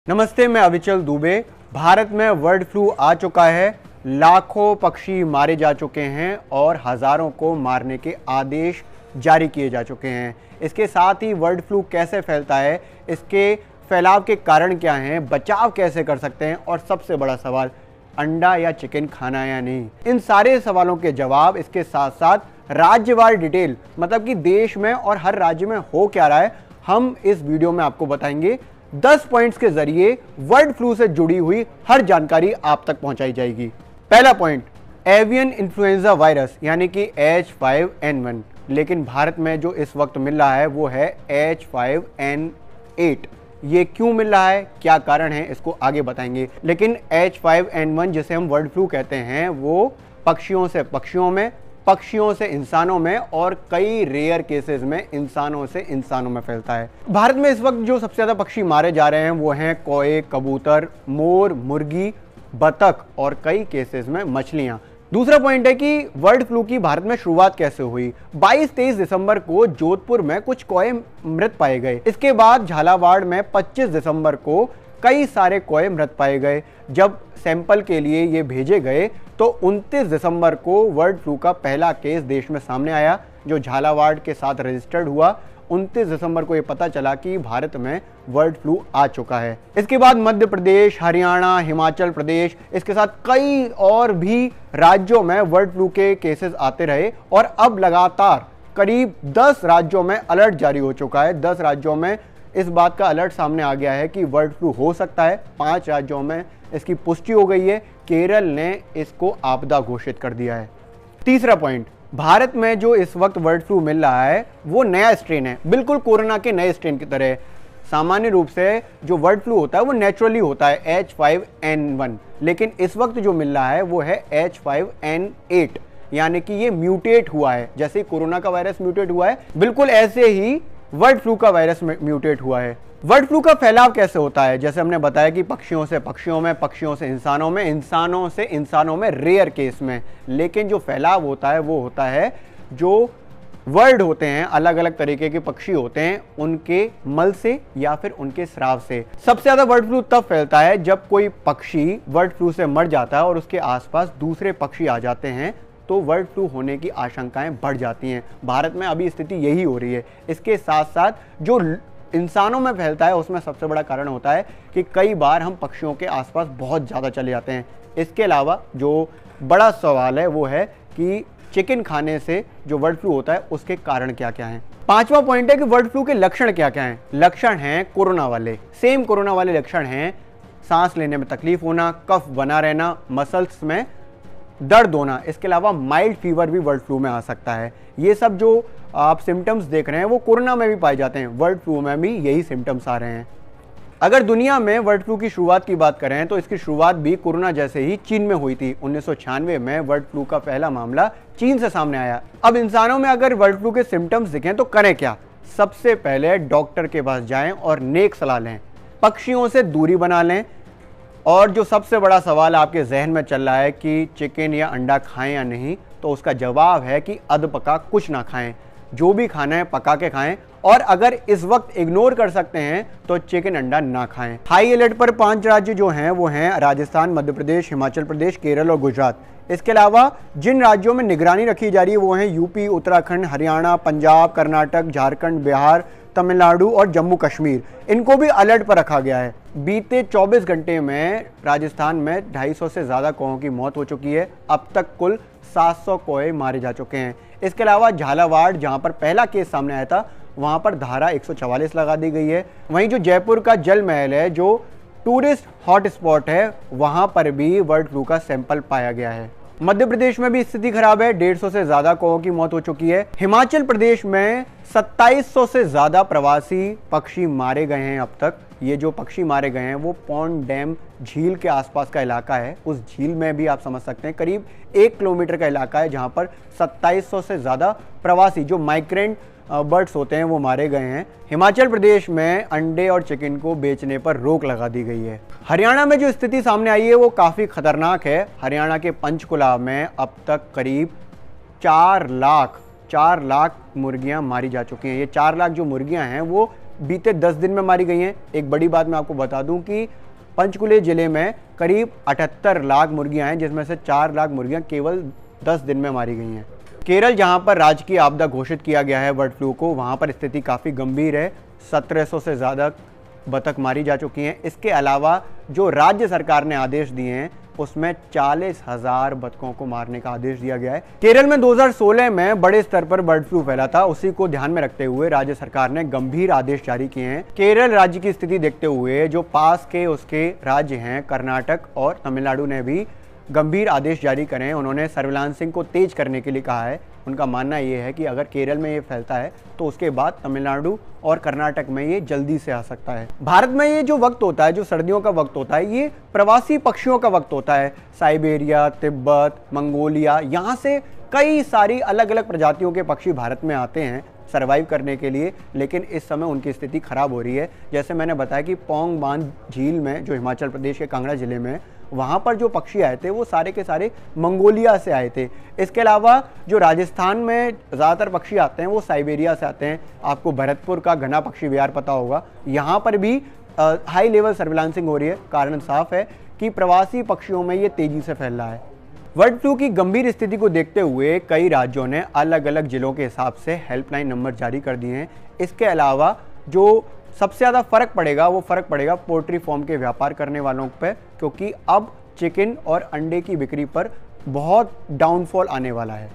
नमस्ते, मैं अविचल दुबे। भारत में बर्ड फ्लू आ चुका है। लाखों पक्षी मारे जा चुके हैं और हजारों को मारने के आदेश जारी किए जा चुके हैं। इसके साथ ही बर्ड फ्लू कैसे फैलता है, इसके फैलाव के कारण क्या हैं, बचाव कैसे कर सकते हैं और सबसे बड़ा सवाल, अंडा या चिकन खाना या नहीं। इन सारे सवालों के जवाब, इसके साथ साथ राज्यवार डिटेल, मतलब कि देश में और हर राज्य में हो क्या रहा है, हम इस वीडियो में आपको बताएंगे। 10 पॉइंट्स के जरिए बर्ड फ्लू से जुड़ी हुई हर जानकारी आप तक पहुंचाई जाएगी। पहला पॉइंट, एवियन इन्फ्लुएंजा वायरस यानी कि H5N1। लेकिन भारत में जो इस वक्त मिल रहा है वो है H5N8। ये क्यों मिल रहा है, क्या कारण है, इसको आगे बताएंगे। लेकिन H5N1 जिसे हम बर्ड फ्लू कहते हैं वो पक्षियों से पक्षियों में, पक्षियों से इंसानों में और कई रेयर केसेस में इंसानों से इंसानों में फैलता है। भारत में इस वक्त जो सबसे ज्यादा पक्षी मारे जा रहे हैं वो हैं कौए, कबूतर, मोर, मुर्गी, बतख और कई केसेस में मछलियां। दूसरा पॉइंट है कि बर्ड फ्लू की भारत में शुरुआत कैसे हुई। 22-23 दिसंबर को जोधपुर में कुछ कौए मृत पाए गए। इसके बाद झालावाड़ में 25 दिसंबर को कई सारे कौए मृत पाए गए। जब सैंपल के लिए ये भेजे गए तो 29 दिसंबर को बर्ड फ्लू का पहला केस देश में सामने आया, जो झालावाड़ के साथ रजिस्टर्ड हुआ। 29 दिसंबर को ये पता चला कि भारत में बर्ड फ्लू आ चुका है। इसके बाद मध्य प्रदेश, हरियाणा, हिमाचल प्रदेश, इसके साथ कई और भी राज्यों में बर्ड फ्लू के केसेस आते रहे और अब लगातार करीब 10 राज्यों में अलर्ट जारी हो चुका है। 10 राज्यों में इस बात का अलर्ट सामने आ गया है कि बर्ड फ्लू हो सकता है। 5 राज्यों में इसकी पुष्टि हो गई है। केरल ने इसको आपदा घोषित कर दिया है। तीसरा पॉइंट, भारत में जो इस वक्त बर्ड फ्लू मिल रहा है वो नया स्ट्रेन है, बिल्कुल कोरोना के नए स्ट्रेन की तरह। सामान्य रूप से जो बर्ड फ्लू होता है वो नेचुरली होता है H5N1, लेकिन इस वक्त जो मिल रहा है वो है H5N8, यानी कि ये म्यूटेट हुआ है। जैसे कोरोना का वायरस म्यूटेट हुआ है, बिल्कुल ऐसे ही बर्ड फ्लू का वायरस म्यूटेट हुआ है। बर्ड फ्लू का फैलाव कैसे होता है, जैसे हमने बताया कि पक्षियों से पक्षियों में, पक्षियों से इंसानों में, इंसानों से इंसानों में, रेयर केस में। लेकिन जो फैलाव होता है वो होता है जो वर्ड होते हैं, अलग अलग तरीके के पक्षी होते हैं, उनके मल से या फिर उनके स्राव से। सबसे ज्यादा बर्ड फ्लू तब फैलता है जब कोई पक्षी बर्ड फ्लू से मर जाता है और उसके आसपास दूसरे पक्षी आ जाते हैं, तो बर्ड फ्लू होने की आशंकाएं बढ़ जाती हैं। भारत में अभी स्थिति यही हो रही है। इसके साथ साथ जो इंसानों में फैलता है उसमें सबसे बड़ा कारण होता है कि कई बार हम पक्षियों के आसपास बहुत ज़्यादा चले जाते हैं। इसके अलावा जो बड़ा सवाल है वो है कि चिकन खाने से जो बर्ड फ्लू होता है उसके कारण क्या क्या हैं। पांचवा पॉइंट है कि बर्ड फ्लू के लक्षण क्या क्या हैं। लक्षण हैं कोरोना वाले, सेम कोरोना वाले लक्षण हैं। सांस लेने में तकलीफ होना, कफ बना रहना, मसल्स में दर्द होना। इसके अलावा माइल्ड फीवर भी बर्ड फ्लू में आ सकता है। ये सब जो आप सिम्टम्स देख रहे हैं वो कोरोना में भी पाए जाते हैं, बर्ड फ्लू में भी यही सिम्टम्स आ रहे हैं। अगर दुनिया में बर्ड फ्लू की शुरुआत की बात करें तो इसकी शुरुआत भी कोरोना जैसे ही चीन में हुई थी। 1996 में बर्ड फ्लू का पहला मामला चीन से सामने आया। अब इंसानों में अगर बर्ड फ्लू के सिम्टम्स दिखें तो करें क्या। सबसे पहले डॉक्टर के पास जाएं और नेक सलाह लें, पक्षियों से दूरी बना लें। और जो सबसे बड़ा सवाल आपके जहन में चल रहा है कि चिकन या अंडा खाएं या नहीं, तो उसका जवाब है कि अधपका कुछ ना खाएं। जो भी खाना है पका के खाएं, और अगर इस वक्त इग्नोर कर सकते हैं तो चिकन अंडा ना खाएं। हाई अलर्ट पर 5 राज्य जो हैं वो हैं राजस्थान, मध्य प्रदेश, हिमाचल प्रदेश, केरल और गुजरात। इसके अलावा जिन राज्यों में निगरानी रखी जा रही है वो हैं यूपी, उत्तराखंड, हरियाणा, पंजाब, कर्नाटक, झारखंड, बिहार, तमिलनाडु और जम्मू कश्मीर। इनको भी अलर्ट पर रखा गया है। बीते 24 घंटे में राजस्थान में 250 से ज़्यादा कौओं की मौत हो चुकी है। अब तक कुल 700 कौए मारे जा चुके हैं। इसके अलावा झालावाड़, जहां पर पहला केस सामने आया था, वहां पर धारा 144 लगा दी गई है। वहीं जो जयपुर का जल महल है, जो टूरिस्ट हॉटस्पॉट है, वहां पर भी बर्ड फ्लू का सैंपल पाया गया है। मध्य प्रदेश में भी स्थिति खराब है, 150 से ज्यादा कौओं की मौत हो चुकी है। हिमाचल प्रदेश में 2700 से ज्यादा प्रवासी पक्षी मारे गए हैं अब तक। ये जो पक्षी मारे गए हैं वो पौंड डैम झील के आसपास का इलाका है। उस झील में भी आप समझ सकते हैं करीब 1 किलोमीटर का इलाका है जहां पर 2700 से ज्यादा प्रवासी जो माइग्रेंट बर्ड्स होते हैं वो मारे गए हैं। हिमाचल प्रदेश में अंडे और चिकन को बेचने पर रोक लगा दी गई है। हरियाणा में जो स्थिति सामने आई है वो काफ़ी खतरनाक है। हरियाणा के पंचकुला में अब तक करीब 4 लाख मुर्गियां मारी जा चुकी हैं। ये 4 लाख जो मुर्गियां हैं वो बीते 10 दिन में मारी गई हैं। एक बड़ी बात मैं आपको बता दूं कि पंचकुले जिले में करीब 78 लाख मुर्गियां हैं, जिसमें से 4 लाख मुर्गियां केवल 10 दिन में मारी गई हैं। केरल जहां पर राजकीय आपदा घोषित किया गया है बर्ड फ्लू को, वहां पर स्थिति काफ़ी गंभीर है। 1700 से ज़्यादा बतख मारी जा चुकी हैं। इसके अलावा जो राज्य सरकार ने आदेश दिए हैं उसमें 40,000 बतखों को मारने का आदेश दिया गया है। केरल में 2016 में बड़े स्तर पर बर्ड फ्लू फैला था, उसी को ध्यान में रखते हुए राज्य सरकार ने गंभीर आदेश जारी किए हैं। केरल राज्य की स्थिति देखते हुए जो पास के उसके राज्य हैं कर्नाटक और तमिलनाडु ने भी गंभीर आदेश जारी करे हैं। उन्होंने सर्विलांसिंग को तेज करने के लिए कहा है। उनका मानना ये है कि अगर केरल में ये फैलता है तो उसके बाद तमिलनाडु और कर्नाटक में ये जल्दी से आ सकता है। भारत में ये जो वक्त होता है, जो सर्दियों का वक्त होता है, ये प्रवासी पक्षियों का वक्त होता है। साइबेरिया, तिब्बत, मंगोलिया, यहाँ से कई सारी अलग अलग प्रजातियों के पक्षी भारत में आते हैं सर्वाइव करने के लिए, लेकिन इस समय उनकी स्थिति खराब हो रही है। जैसे मैंने बताया कि पौंग बांध झील में, जो हिमाचल प्रदेश के कांगड़ा जिले में, वहाँ पर जो पक्षी आए थे वो सारे के सारे मंगोलिया से आए थे। इसके अलावा जो राजस्थान में ज़्यादातर पक्षी आते हैं वो साइबेरिया से आते हैं। आपको भरतपुर का घना पक्षी विहार पता होगा, यहाँ पर भी हाई लेवल सर्विलांसिंग हो रही है। कारण साफ है कि प्रवासी पक्षियों में ये तेज़ी से फैल रहा है। बर्ड फ्लू की गंभीर स्थिति को देखते हुए कई राज्यों ने अलग अलग जिलों के हिसाब से हेल्पलाइन नंबर जारी कर दिए हैं। इसके अलावा जो सबसे ज़्यादा फर्क पड़ेगा वो फर्क पड़ेगा पोल्ट्री फार्म के व्यापार करने वालों पर, क्योंकि अब चिकन और अंडे की बिक्री पर बहुत डाउनफॉल आने वाला है।